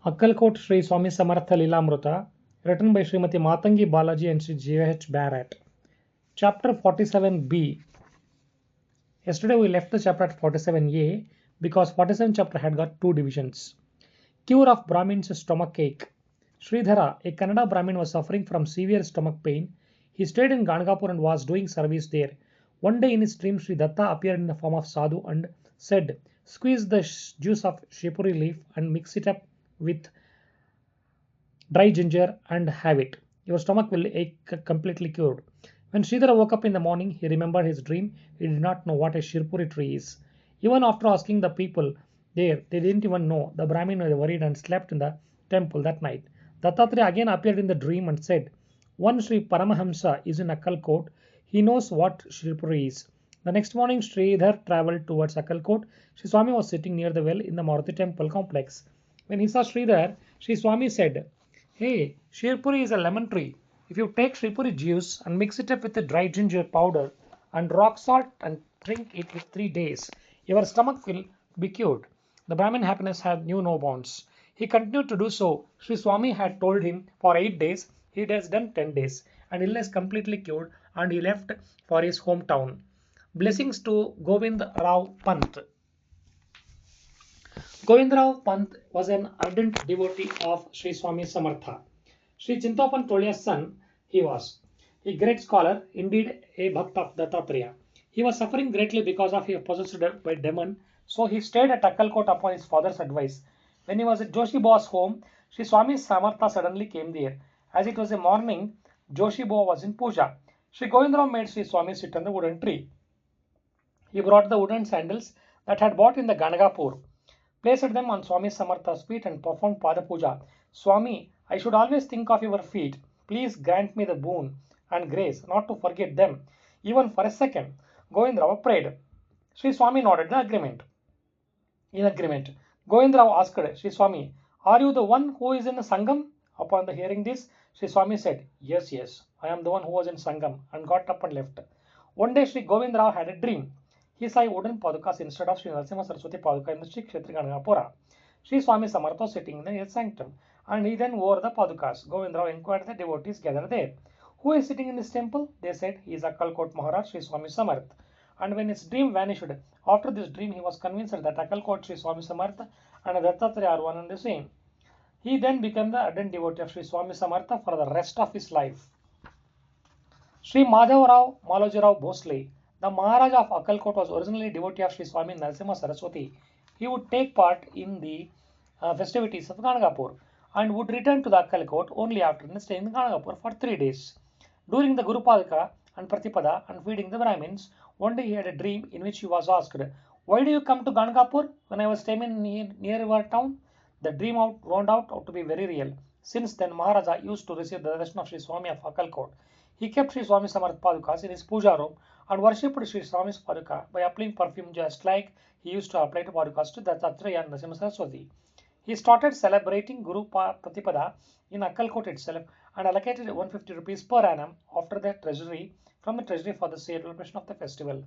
Akkalkot Sri Swami Samartha Leelamruta, written by Srimati Matangi Balagi and Sri J.H. Barratt. Chapter 47b. Yesterday we left the chapter at 47a because 47 chapter had got two divisions. Cure of Brahmin's stomach ache. Sridhara, a Kannada Brahmin, was suffering from severe stomach pain. He stayed in Ganagapur and was doing service there. One day in his dream, Sri Datta appeared in the form of Sadhu and said, "Squeeze the juice of shipuri leaf and mix it up with dry ginger and have it. Your stomach will ache completely cured." When Sridhara woke up in the morning, he remembered his dream. He did not know what a shirpuri tree is. Even after asking the people there, they didn't even know. The Brahmin was worried and slept in the temple that night. Dattatreya again appeared in the dream and said, "One Sri Paramahamsa is in Akkalkot. He knows what shirpuri is." The next morning, Sridhar travelled towards Akkalkot. Sri Swami was sitting near the well in the Maruti temple complex. When he saw Sridhar, Sri Swami said, "Hey, shirpuri is a lemon tree. If you take shirpuri juice and mix it up with the dry ginger powder and rock salt and drink it for 3 days, your stomach will be cured." The Brahmin happiness had knew no bounds. He continued to do so. Sri Swami had told him for 8 days. He has done 10 days, and illness completely cured, and he left for his hometown. Blessings to Govind Rao Pant. Govindrao Pant was an ardent devotee of Sri Swami Samartha. Sri Chintapan Tolia's son he was. A great scholar, indeed a bhakt of Dattatreya. He was suffering greatly because of he was possessed by demon, so he stayed at Akkalkot upon his father's advice. When he was at Joshi Boa's home, Sri Swami Samartha suddenly came there. As it was a morning, Joshi Boa was in puja. Sri Govindrao made Sri Swami sit on the wooden tree. He brought the wooden sandals that had bought in the Ganagapur, placed them on Swami Samartha's feet and performed Pada Puja. "Swami, I should always think of your feet. Please grant me the boon and grace not to forget them, even for a second." Govindrao prayed. Sri Swami nodded the agreement. In agreement, Govindrao asked Sri Swami, "Are you the one who is in the Sangam?" Upon the hearing this, Sri Swami said, "Yes, yes, I am the one who was in Sangam," and got up and left. One day Sri Govindrao had a dream. He saw wooden padukas instead of Sri Narasimha Saraswati paduka in the Sri Kshetri Ganagapura. Sri Swami Samartha was sitting in the sanctum, and he then wore the padukas. Govindrao inquired the devotees gathered there, "Who is sitting in this temple?" They said, "He is Akkalkot Maharaj Sri Swami Samarth." And when his dream vanished, after this dream he was convinced that Akkalkot Sri Swami Samartha and Dattatreya are one and the same. He then became the ardent devotee of Sri Swami Samartha for the rest of his life. Sri Madhavrao Malojirao Bhosle, the Maharaj of Akkalkot, was originally a devotee of Sri Swami Narasimha Saraswati. He would take part in the festivities of Ganagapur and would return to the Akkalkot only after staying in Ganagapur for 3 days. During the Guru Padaka and Pratipada and feeding the Brahmins, one day he had a dream in which he was asked, "Why do you come to Ganagapur when I was staying near your town?" The dream rounded out to be very real. Since then, Maharaja used to receive the darshan of Sri Swami of Akkalkot. He kept Sri Swami Samarth Padukas in his puja room and worshipped Sri Swami's Paduka by applying perfume just like he used to apply to Padukas to Dattatreya and Narasimha Saraswati. He started celebrating Guru Pratipada in Akkalkot itself and allocated 150 rupees per annum from the treasury for the celebration of the festival.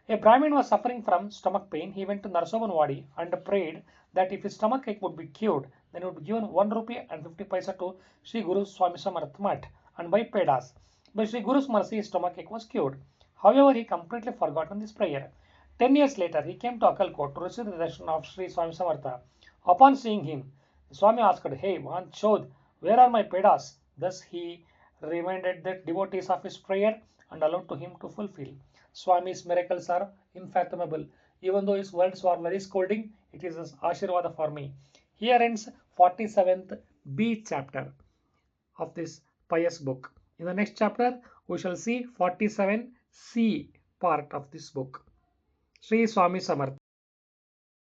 A Brahmin was suffering from stomach pain. He went to Narsobanwadi and prayed that if his stomach ache would be cured, then he would give 1 rupee and 50 paisa to Sri Guru Swami Samarth Mat and buy pedas. By Sri Guru's mercy, his stomach ache was cured. However, he completely forgotten this prayer. 10 years later, he came to Akkalkot to receive the darshan of Sri Swami Samartha. Upon seeing him, the Swami asked, "Hey, Mahan Chodh, where are my pedas?" Thus he reminded the devotees of his prayer and allowed to him to fulfill. Swami's miracles are infathomable. Even though his words were very scolding, it is an Ashirvada for me. Here ends 47th B chapter of this pious book. In the next chapter, we shall see 47C part of this book. Sri Swami Samartha.